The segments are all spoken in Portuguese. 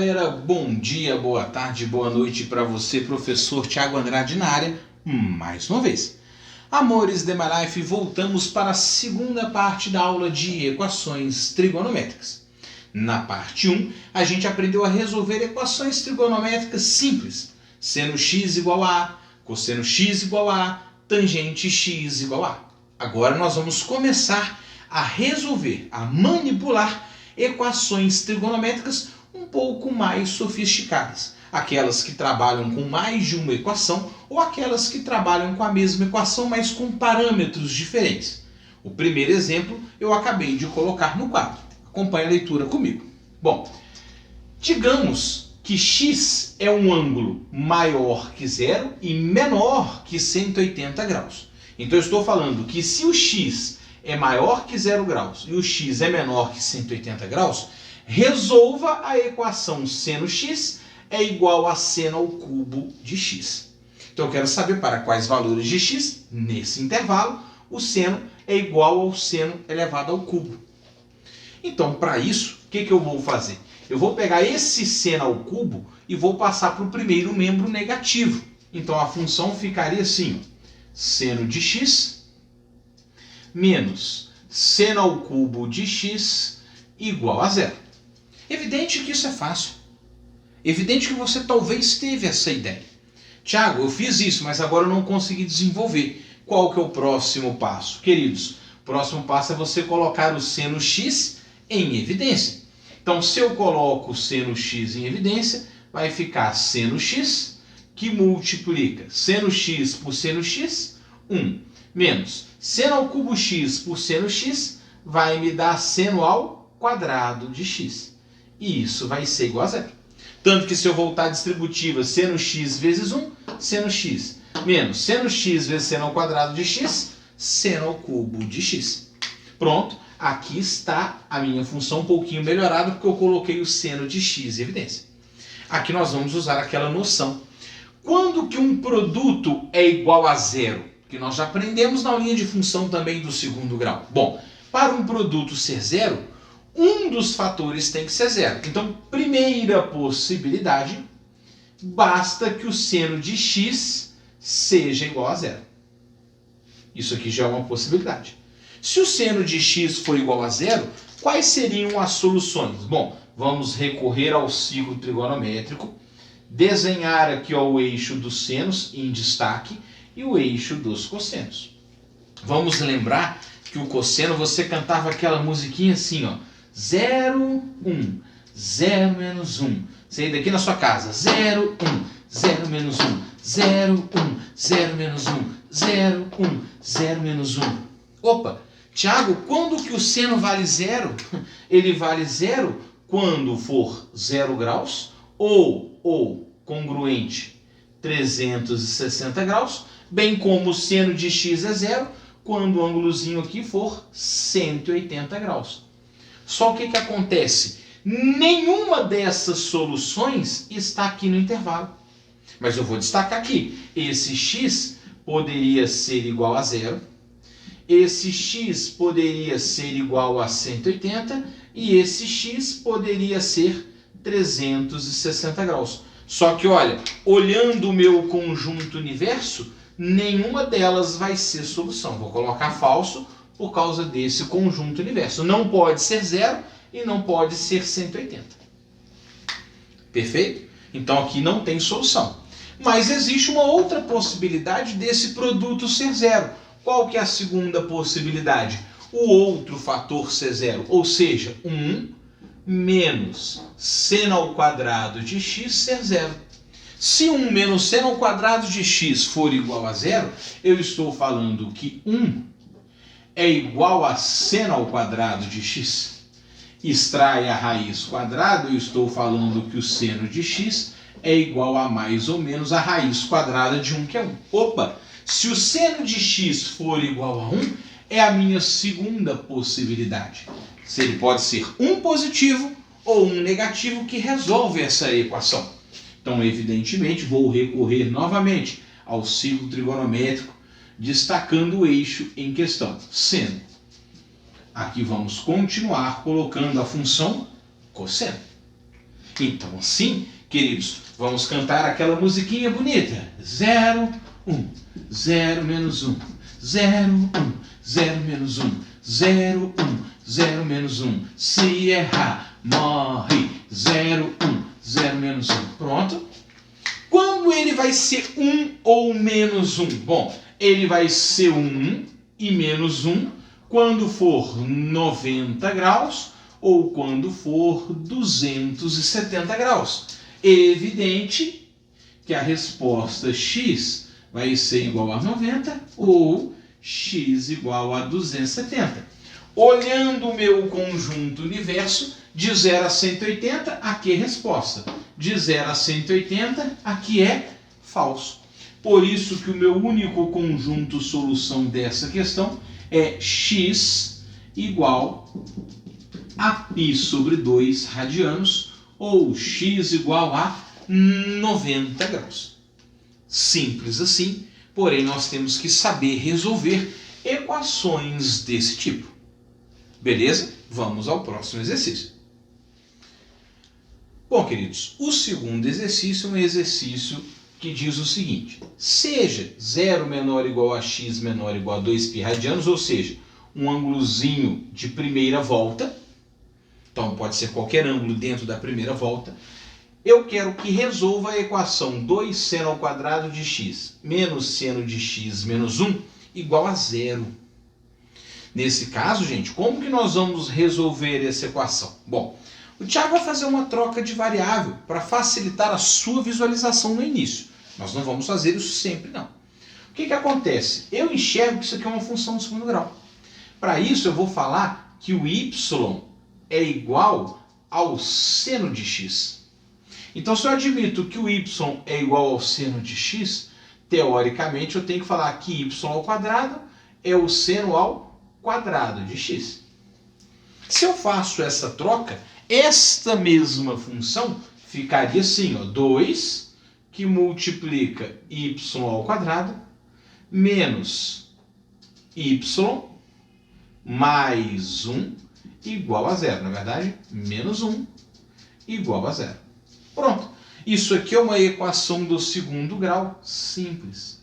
galera, bom dia, boa tarde, boa noite para você, professor Thiago Andrade na área, mais uma vez. Amores de My Life, voltamos para a segunda parte da aula de equações trigonométricas. Na parte 1, a gente aprendeu a resolver equações trigonométricas simples. Seno x igual a A, cosseno x igual a A, tangente x igual a A. Agora nós vamos começar a resolver, a manipular equações trigonométricas um pouco mais sofisticadas. Aquelas que trabalham com mais de uma equação ou aquelas que trabalham com a mesma equação, mas com parâmetros diferentes. O primeiro exemplo eu acabei de colocar no quadro. Acompanhe a leitura comigo. Bom, digamos que x é um ângulo maior que zero e menor que 180 graus. Então eu estou falando que se o x é maior que 0 graus e o x é menor que 180 graus, resolva a equação seno x é igual a seno ao cubo de x. Então eu quero saber para quais valores de x, nesse intervalo, o seno é igual ao seno elevado ao cubo. Então, para isso, o que eu vou fazer? Eu vou pegar esse seno ao cubo e vou passar para o primeiro membro negativo. Então a função ficaria assim, seno de x menos seno ao cubo de x igual a zero. Evidente que isso é fácil. Evidente que você talvez teve essa ideia. Tiago, eu fiz isso, mas agora eu não consegui desenvolver. Qual que é o próximo passo? Queridos, o próximo passo é você colocar o seno x em evidência. Então, se eu coloco o seno x em evidência, vai ficar seno x, que multiplica seno x por seno x, 1, menos seno ao cubo x por seno x, vai me dar seno ao quadrado de x. E isso vai ser igual a zero. Tanto que se eu voltar à distributiva seno x vezes 1, seno x, menos seno x vezes seno ao quadrado de x, seno ao cubo de x. Pronto, aqui está a minha função um pouquinho melhorada, porque eu coloquei o seno de x em evidência. Aqui nós vamos usar aquela noção. Quando que um produto é igual a zero? Que nós já aprendemos na linha de função também do segundo grau. Bom, para um produto ser zero, um dos fatores tem que ser zero. Então, primeira possibilidade, basta que o seno de x seja igual a zero. Isso aqui já é uma possibilidade. Se o seno de x for igual a zero, quais seriam as soluções? Bom, vamos recorrer ao ciclo trigonométrico, desenhar aqui o eixo dos senos em destaque e o eixo dos cossenos. Vamos lembrar que o cosseno você cantava aquela musiquinha assim, ó, 0, 1, 0 menos 1. Você ia daqui na sua casa, 0, 1, 0 menos 1, 0, 1, 0 menos 1, 0, 1, 0 menos 1. Opa, Tiago, quando que o seno vale zero? Ele vale zero quando for 0 graus ou congruente 360 graus, bem como o seno de x é zero quando o ângulozinho aqui for 180 graus. Só o que acontece? Nenhuma dessas soluções está aqui no intervalo. Mas eu vou destacar aqui, esse x poderia ser igual a zero, esse x poderia ser igual a 180 e esse x poderia ser 360 graus. Só que, olha, olhando o meu conjunto universo, nenhuma delas vai ser solução. Vou colocar falso por causa desse conjunto universo. Não pode ser zero e não pode ser 180. Perfeito? Então aqui não tem solução. Mas existe uma outra possibilidade desse produto ser zero. Qual que é a segunda possibilidade? O outro fator ser zero, ou seja, 1 menos seno ao quadrado de x ser zero. Se 1 menos seno ao quadrado de x for igual a zero, eu estou falando que 1 é igual a seno ao quadrado de x. Extrai a raiz quadrada, eu estou falando que o seno de x é igual a mais ou menos a raiz quadrada de 1, que é 1. Opa! Se o seno de x for igual a 1, é a minha segunda possibilidade. Se ele pode ser um positivo ou um negativo que resolve essa equação. Então, evidentemente, vou recorrer novamente ao ciclo trigonométrico, destacando o eixo em questão, seno. Aqui vamos continuar colocando a função cosseno. Então, assim, queridos, vamos cantar aquela musiquinha bonita. 0, 1, 0 menos 1, 0, 1, 0 menos 1, 0, 1, 0 menos 1. Se errar, morre. 0, 1, 0 menos 1. Pronto. Quando ele vai ser 1 ou menos 1? Bom, ele vai ser 1 e menos 1 quando for 90 graus ou quando for 270 graus. É evidente que a resposta x vai ser igual a 90 ou x igual a 270. Olhando o meu conjunto universo, de 0 a 180, aqui é resposta. De 0 a 180, aqui é falso. Por isso que o meu único conjunto solução dessa questão é x igual a π sobre 2 radianos ou x igual a 90 graus. Simples assim, porém nós temos que saber resolver equações desse tipo. Beleza? Vamos ao próximo exercício. Bom, queridos, o segundo exercício é um exercício que diz o seguinte: seja 0 menor ou igual a x menor ou igual a 2π radianos, ou seja, um ângulozinho de primeira volta, então pode ser qualquer ângulo dentro da primeira volta, eu quero que resolva a equação 2 seno ao quadrado de x menos seno de x menos 1 igual a 0. Nesse caso, gente, como que nós vamos resolver essa equação? Bom, o Thiago vai fazer uma troca de variável para facilitar a sua visualização no início. Nós não vamos fazer isso sempre, não. O que acontece? Eu enxergo que isso aqui é uma função de segundo grau. Para isso, eu vou falar que o y é igual ao seno de x. Então, se eu admito que o y é igual ao seno de x, teoricamente eu tenho que falar que y ao quadrado é o seno ao quadrado de x. Se eu faço essa troca, esta mesma função ficaria assim, ó, 2 que multiplica y ao quadrado menos y mais 1 igual a 0. Na verdade, menos 1 igual a 0. Pronto. Isso aqui é uma equação do segundo grau simples.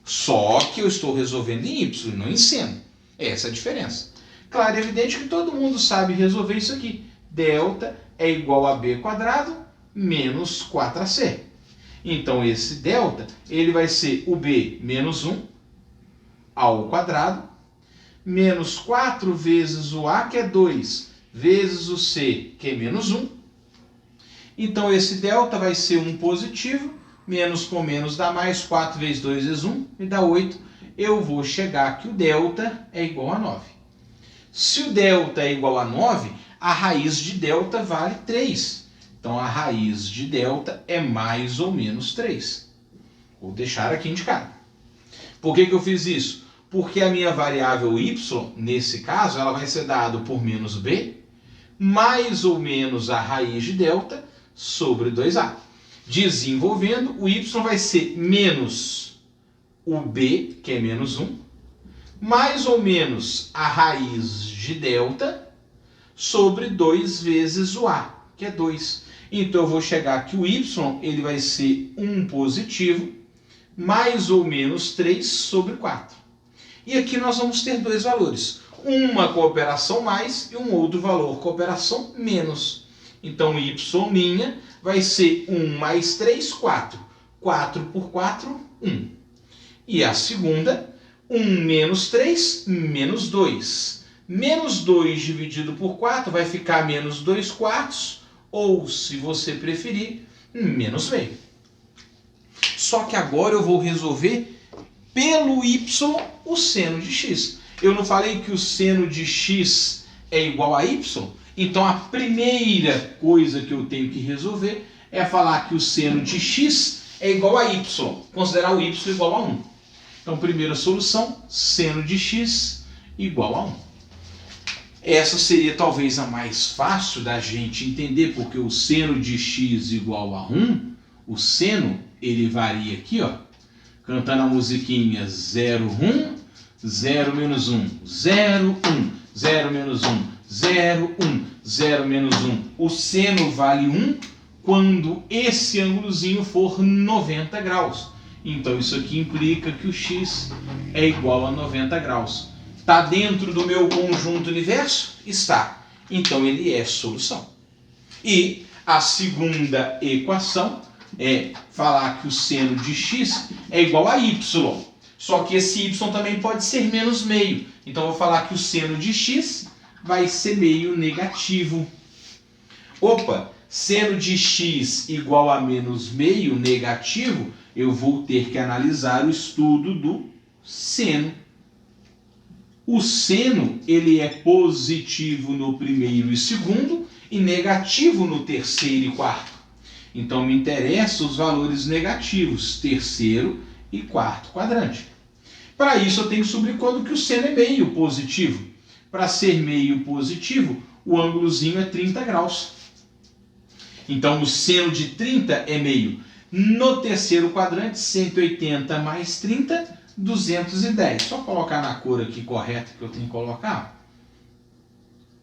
Só que eu estou resolvendo em y, não em seno. Essa é a diferença. Claro, é evidente que todo mundo sabe resolver isso aqui. Delta é igual a b quadrado menos 4ac. Então, esse delta ele vai ser o b menos 1 ao quadrado, menos 4 vezes o a, que é 2, vezes o c, que é menos 1. Então, esse delta vai ser 1 positivo, menos com menos dá mais, 4 vezes 2 vezes 1, me dá 8. Eu vou chegar que o delta é igual a 9. Se o delta é igual a 9, a raiz de delta vale 3. Então, a raiz de delta é mais ou menos 3. Vou deixar aqui indicado. Por que eu fiz isso? Porque a minha variável y, nesse caso, ela vai ser dada por menos b, mais ou menos a raiz de delta sobre 2a. Desenvolvendo, o y vai ser menos o b, que é menos 1, mais ou menos a raiz de delta sobre 2 vezes o a, que é 2. Então, eu vou chegar que o y ele vai ser 1 positivo, mais ou menos 3 sobre 4. E aqui nós vamos ter dois valores. Uma cooperação mais e um outro valor cooperação menos. Então, y minha vai ser 1 mais 3, 4. 4 por 4, 1. E a segunda, 1 menos 3, menos 2. Menos 2 dividido por 4 vai ficar menos 2 quartos, ou, se você preferir, menos meio. Só que agora eu vou resolver pelo y o seno de x. Eu não falei que o seno de x é igual a y? Então, a primeira coisa que eu tenho que resolver é falar que o seno de x é igual a y, considerar o y igual a 1. Então, primeira solução, seno de x igual a 1. Essa seria talvez a mais fácil da gente entender, porque o seno de x igual a 1, o seno, ele varia aqui, ó, cantando a musiquinha 0, 1, 0 menos 1, 0, 1, 0 menos 1, 0, 1. 0 menos 1. O seno vale 1 quando esse ângulozinho for 90 graus. Então isso aqui implica que o x é igual a 90 graus. Está dentro do meu conjunto universo? Está. Então ele é solução. E a segunda equação é falar que o seno de x é igual a y. Só que esse y também pode ser menos meio. Então eu vou falar que o seno de x vai ser meio negativo. Opa, seno de x igual a menos meio negativo, eu vou ter que analisar o estudo do seno. O seno, ele é positivo no primeiro e segundo e negativo no terceiro e quarto. Então me interessam os valores negativos, terceiro e quarto quadrante. Para isso eu tenho que descobrir quando que o seno é meio positivo. Para ser meio positivo, o ângulozinho é 30 graus. Então o seno de 30 é meio. No terceiro quadrante, 180 mais 30, 210. Só colocar na cor aqui correta que eu tenho que colocar.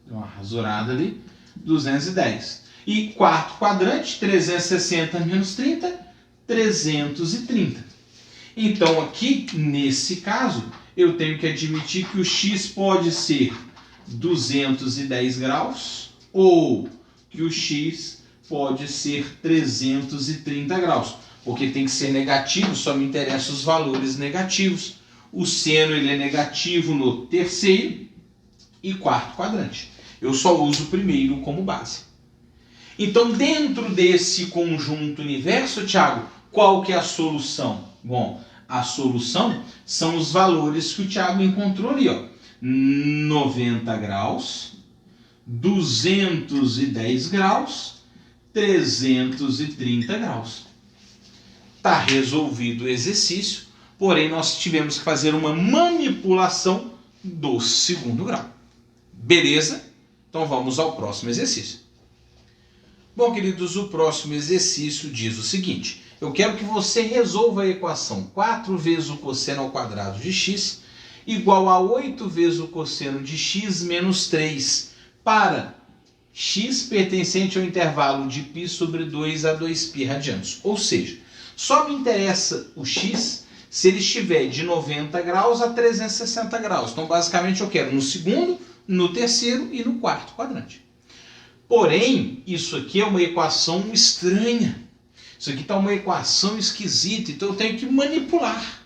Deu uma rasurada ali. 210. E quarto quadrante, 360 menos 30, 330. Então aqui, nesse caso, eu tenho que admitir que o x pode ser 210 graus ou que o x pode ser 330 graus. Porque tem que ser negativo, só me interessam os valores negativos. O seno ele é negativo no terceiro e quarto quadrante. Eu só uso o primeiro como base. Então, dentro desse conjunto universo, Thiago, qual que é a solução? Bom, a solução são os valores que o Thiago encontrou ali, ó. 90 graus, 210 graus, 330 graus. Está resolvido o exercício, porém nós tivemos que fazer uma manipulação do segundo grau. Beleza? Então vamos ao próximo exercício. Bom, queridos, o próximo exercício diz o seguinte. Eu quero que você resolva a equação 4 vezes o cosseno ao quadrado de x igual a 8 vezes o cosseno de x menos 3 para x pertencente ao intervalo de π sobre 2 a 2π radianos. Ou seja, só me interessa o x se ele estiver de 90 graus a 360 graus. Então, basicamente, eu quero no segundo, no terceiro e no quarto quadrante. Porém, isso aqui é uma equação estranha. Isso aqui está uma equação esquisita, então eu tenho que manipular.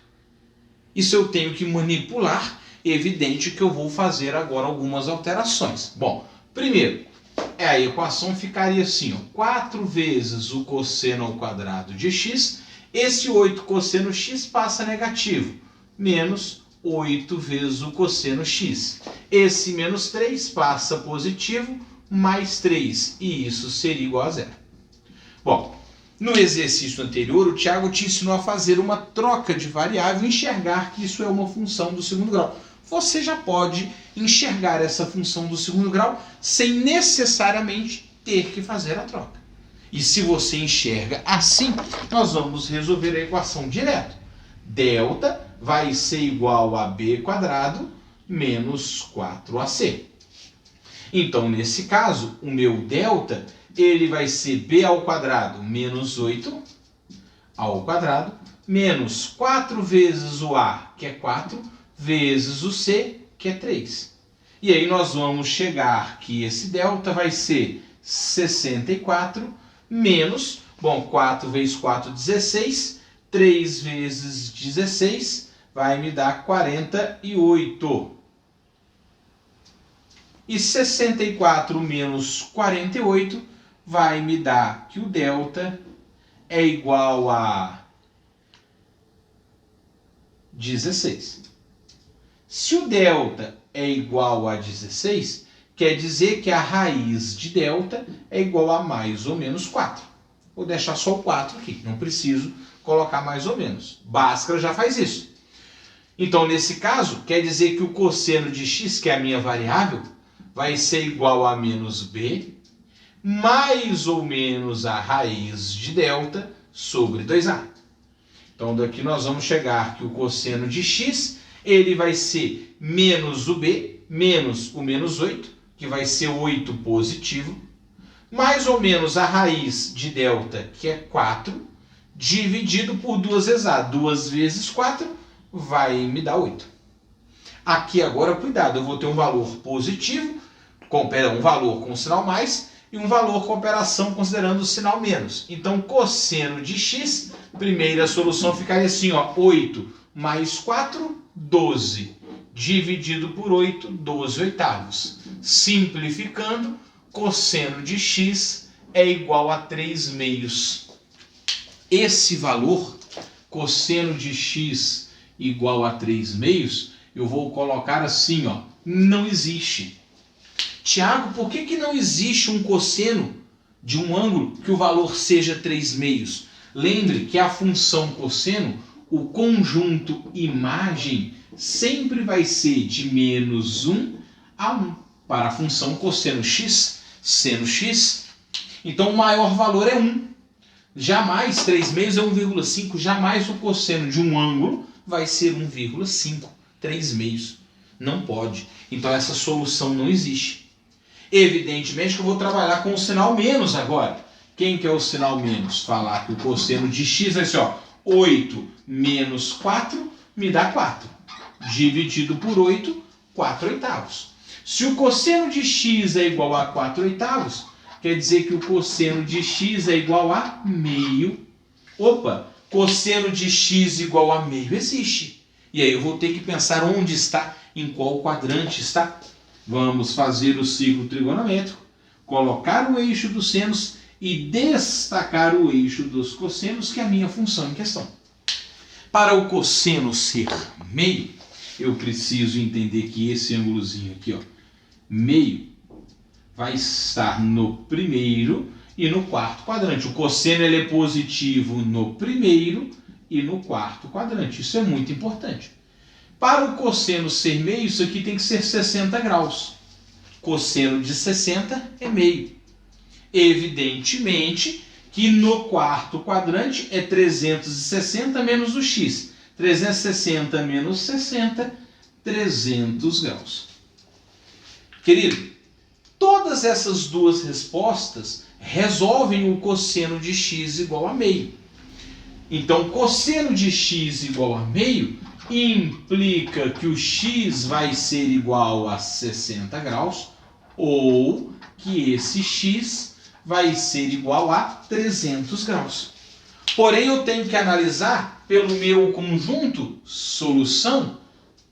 Isso eu tenho que manipular, é evidente que eu vou fazer agora algumas alterações. Bom, primeiro, a equação ficaria assim, ó, 4 vezes o cosseno ao quadrado de x, esse 8 cosseno x passa negativo, menos 8 vezes o cosseno x. Esse menos 3 passa positivo, mais 3, e isso seria igual a zero. Bom, no exercício anterior, o Thiago te ensinou a fazer uma troca de variável e enxergar que isso é uma função do segundo grau. Você já pode enxergar essa função do segundo grau sem necessariamente ter que fazer a troca. E se você enxerga assim, nós vamos resolver a equação direto. Delta vai ser igual a b quadrado menos 4ac. Então, nesse caso, o meu delta ele vai ser b ao quadrado menos 8 ao quadrado menos 4 vezes o a, que é 4, vezes o c, que é 3. E aí nós vamos chegar que esse delta vai ser 64 menos, bom, 4 vezes 4, 16, 3 vezes 16 vai me dar 48. E 64 menos 48 vai me dar que o delta é igual a 16. Se o delta é igual a 16, quer dizer que a raiz de delta é igual a mais ou menos 4. Vou deixar só o 4 aqui, não preciso colocar mais ou menos. Bhaskara já faz isso. Então, nesse caso, quer dizer que o cosseno de x, que é a minha variável, vai ser igual a menos b, mais ou menos a raiz de delta sobre 2a. Então, daqui nós vamos chegar que o cosseno de x, ele vai ser menos o b, menos o menos 8, que vai ser 8 positivo, mais ou menos a raiz de delta, que é 4, dividido por 2 vezes A. 2 vezes 4 vai me dar 8. Aqui agora, cuidado, eu vou ter um valor positivo, um valor com sinal mais, e um valor com operação considerando o sinal menos. Então, cosseno de x, primeira solução ficaria assim, ó, 8 mais 4, 12, dividido por 8, 12 oitavos. Simplificando, cosseno de x é igual a 3 meios. Esse valor, cosseno de x igual a 3 meios, eu vou colocar assim, ó, não existe. Tiago, por que não existe um cosseno de um ângulo que o valor seja 3 meios? Lembre que a função cosseno, o conjunto imagem, sempre vai ser de menos 1 a 1. Para a função cosseno x, seno x, então o maior valor é 1. Jamais 3 meios é 1,5, jamais o cosseno de um ângulo vai ser 1,5. 3 meios. Não pode. Então essa solução não existe. Evidentemente que eu vou trabalhar com o sinal menos agora. Quem que é o sinal menos? Falar que o cosseno de x vai ser, ó, 8 menos 4 me dá 4. Dividido por 8, 4 oitavos. Se o cosseno de x é igual a 4 oitavos, quer dizer que o cosseno de x é igual a meio. Opa, cosseno de x igual a meio existe. E aí eu vou ter que pensar onde está, em qual quadrante está. Vamos fazer o ciclo trigonométrico, colocar o eixo dos senos e destacar o eixo dos cossenos, que é a minha função em questão. Para o cosseno ser meio, eu preciso entender que esse ângulozinho aqui, ó, meio, vai estar no primeiro e no quarto quadrante. O cosseno ele é positivo no primeiro e no quarto quadrante. Isso é muito importante. Para o cosseno ser meio, isso aqui tem que ser 60 graus. Cosseno de 60 é meio. Evidentemente que no quarto quadrante é 360 menos o x. 360 menos 60, 300 graus. Querido, todas essas duas respostas resolvem o cosseno de x igual a meio. Então, cosseno de x igual a meio implica que o x vai ser igual a 60 graus ou que esse x vai ser igual a 300 graus. Porém, eu tenho que analisar pelo meu conjunto solução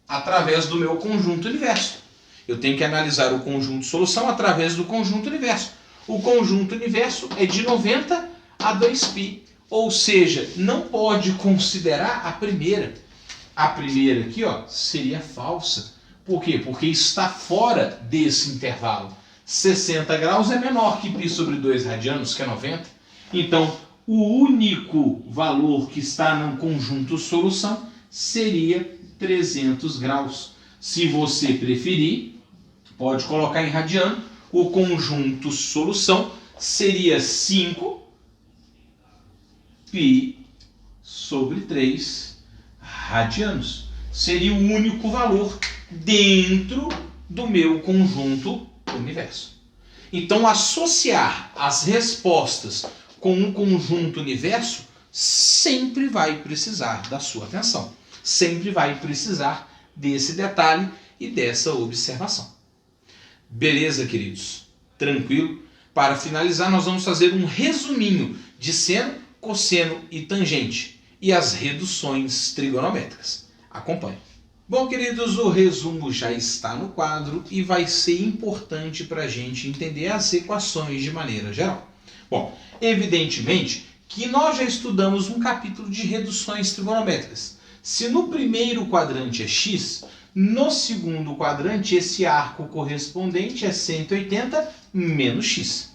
através do meu conjunto universo. Eu tenho que analisar o conjunto solução através do conjunto universo. O conjunto universo é de 90 a 2π. Ou seja, não pode considerar a primeira. A primeira aqui, ó, seria falsa. Por quê? Porque está fora desse intervalo. 60 graus é menor que π sobre 2 radianos, que é 90. Então, o único valor que está no conjunto solução seria 300 graus. Se você preferir, pode colocar em radiano. O conjunto solução seria 5π sobre 3 radianos. Seria o único valor dentro do meu conjunto universo. Então, associar as respostas com o conjunto universo sempre vai precisar da sua atenção. Sempre vai precisar desse detalhe e dessa observação. Beleza, queridos? Tranquilo? Para finalizar, nós vamos fazer um resuminho de seno, cosseno e tangente e as reduções trigonométricas. Acompanhe. Bom, queridos, o resumo já está no quadro e vai ser importante para a gente entender as equações de maneira geral. Bom, evidentemente que nós já estudamos um capítulo de reduções trigonométricas. Se no primeiro quadrante é x, no segundo quadrante esse arco correspondente é 180 menos x.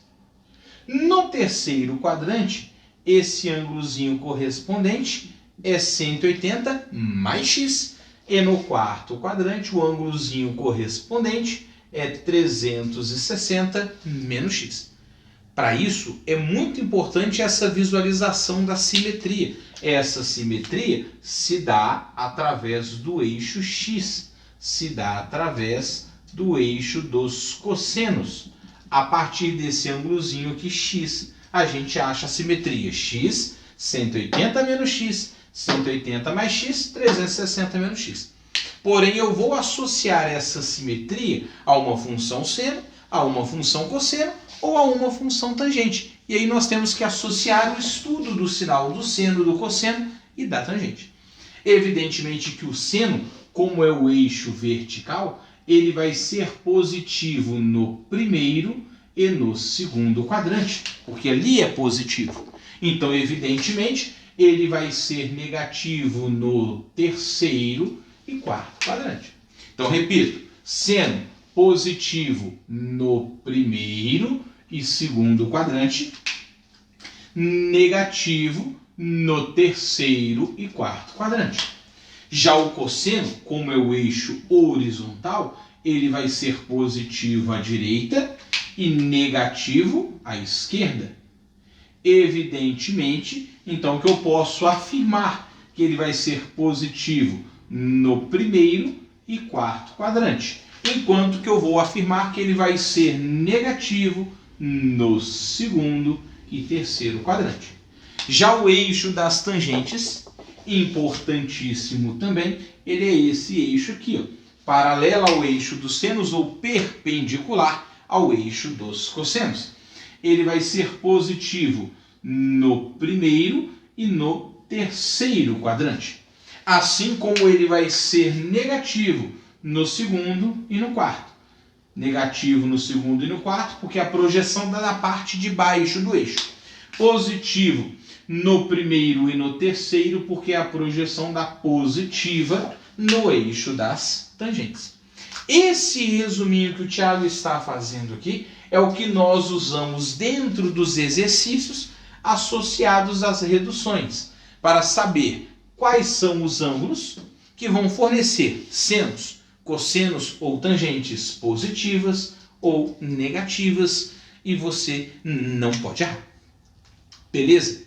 No terceiro quadrante, esse ângulozinho correspondente é 180 mais x. E no quarto quadrante, o ângulozinho correspondente é 360 menos x. Para isso, é muito importante essa visualização da simetria. Essa simetria se dá através do eixo x, se dá através do eixo dos cossenos. A partir desse ângulozinho aqui, x, a gente acha a simetria. X, 180 menos x, 180 mais x, 360 menos x. Porém, eu vou associar essa simetria a uma função seno, a uma função cosseno ou a uma função tangente. E aí nós temos que associar o estudo do sinal do seno, do cosseno e da tangente. Evidentemente que o seno, como é o eixo vertical, ele vai ser positivo no primeiro e no segundo quadrante, porque ali é positivo. Então, evidentemente, ele vai ser negativo no terceiro e quarto quadrante. Então, repito, seno positivo no primeiro e segundo quadrante, negativo no terceiro e quarto quadrante. Já o cosseno, como é o eixo horizontal, ele vai ser positivo à direita e negativo à esquerda. Evidentemente, então, que eu posso afirmar que ele vai ser positivo no primeiro e quarto quadrante, enquanto que eu vou afirmar que ele vai ser negativo no segundo e terceiro quadrante. Já o eixo das tangentes, importantíssimo também, ele é esse eixo aqui, ó, paralelo ao eixo dos senos ou perpendicular ao eixo dos cossenos. Ele vai ser positivo no primeiro e no terceiro quadrante. Assim como ele vai ser negativo no segundo e no quarto. Negativo no segundo e no quarto, porque a projeção dá na parte de baixo do eixo. Positivo no primeiro e no terceiro, porque a projeção dá positiva no eixo das tangentes. Esse resuminho que o Thiago está fazendo aqui é o que nós usamos dentro dos exercícios associados às reduções, para saber quais são os ângulos que vão fornecer senos, cossenos ou tangentes positivas ou negativas, e você não pode errar. Beleza?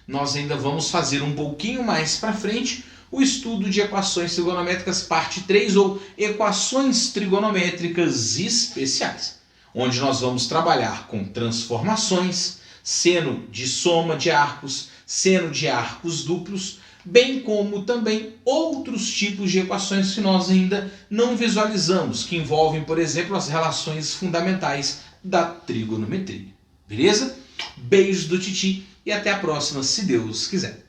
Nós ainda vamos fazer um pouquinho mais para frente o estudo de equações trigonométricas parte 3, ou equações trigonométricas especiais, onde nós vamos trabalhar com transformações, seno de soma de arcos, seno de arcos duplos, bem como também outros tipos de equações que nós ainda não visualizamos, que envolvem, por exemplo, as relações fundamentais da trigonometria. Beleza? Beijos do Titi e até a próxima, se Deus quiser.